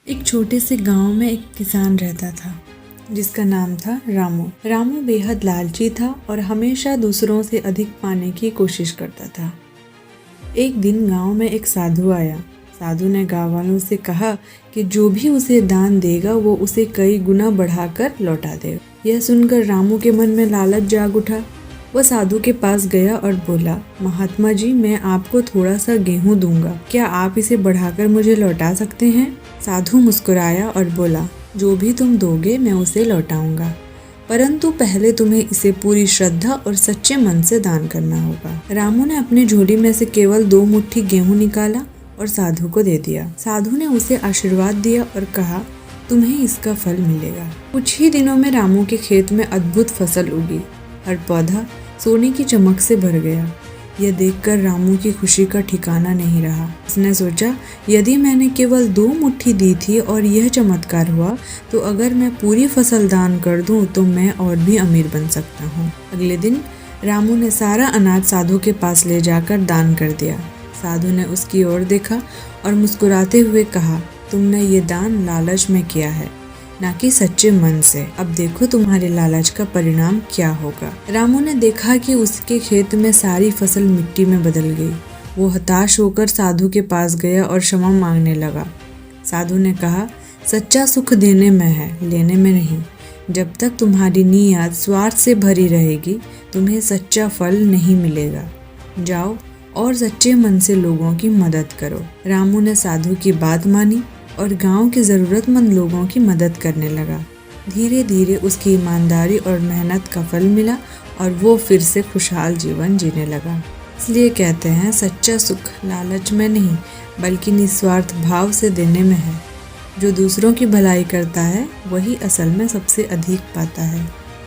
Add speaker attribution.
Speaker 1: एक छोटे से गांव में एक किसान रहता था जिसका नाम था रामू। रामू बेहद लालची था और हमेशा दूसरों से अधिक पाने की कोशिश करता था। एक दिन गांव में एक साधु आया। साधु ने गांव वालों से कहा कि जो भी उसे दान देगा वो उसे कई गुना बढ़ाकर लौटा देगा। यह सुनकर रामू के मन में लालच जाग उठा। वह साधु के पास गया और बोला, महात्मा जी, मैं आपको थोड़ा सा गेहूं दूंगा, क्या आप इसे बढ़ाकर मुझे लौटा सकते हैं? साधु मुस्कुराया और बोला, जो भी तुम दोगे मैं उसे लौटाऊंगा, परंतु पहले तुम्हें इसे पूरी श्रद्धा और सच्चे मन से दान करना होगा। रामू ने अपनी झोली में से केवल 2 मुट्ठी गेहूं निकाला और साधु को दे दिया। साधु ने उसे आशीर्वाद दिया और कहा, तुम्हें इसका फल मिलेगा। कुछ ही दिनों में रामू के खेत में अद्भुत फसल उगी। हर पौधा सोने की चमक से भर गया। यह देखकर रामू की खुशी का ठिकाना नहीं रहा। उसने सोचा, यदि मैंने केवल 2 मुट्ठी दी थी और यह चमत्कार हुआ, तो अगर मैं पूरी फसल दान कर दूं तो मैं और भी अमीर बन सकता हूँ। अगले दिन रामू ने सारा अनाज साधु के पास ले जाकर दान कर दिया। साधु ने उसकी ओर देखा और मुस्कुराते हुए कहा, तुमने ये दान लालच में किया है, ना कि सच्चे मन से। अब देखो तुम्हारे लालच का परिणाम क्या होगा। रामू ने देखा कि उसके खेत में सारी फसल मिट्टी में बदल गई। वो हताश होकर साधु के पास गया और क्षमा मांगने लगा। साधु ने कहा, सच्चा सुख देने में है, लेने में नहीं। जब तक तुम्हारी नीयत स्वार्थ से भरी रहेगी, तुम्हें सच्चा फल नहीं मिलेगा। जाओ और सच्चे मन से लोगों की मदद करो। रामू ने साधु की बात मानी और गांव के ज़रूरतमंद लोगों की मदद करने लगा। धीरे धीरे उसकी ईमानदारी और मेहनत का फल मिला और वो फिर से खुशहाल जीवन जीने लगा। इसलिए कहते हैं, सच्चा सुख लालच में नहीं बल्कि निस्वार्थ भाव से देने में है। जो दूसरों की भलाई करता है वही असल में सबसे अधिक पाता है।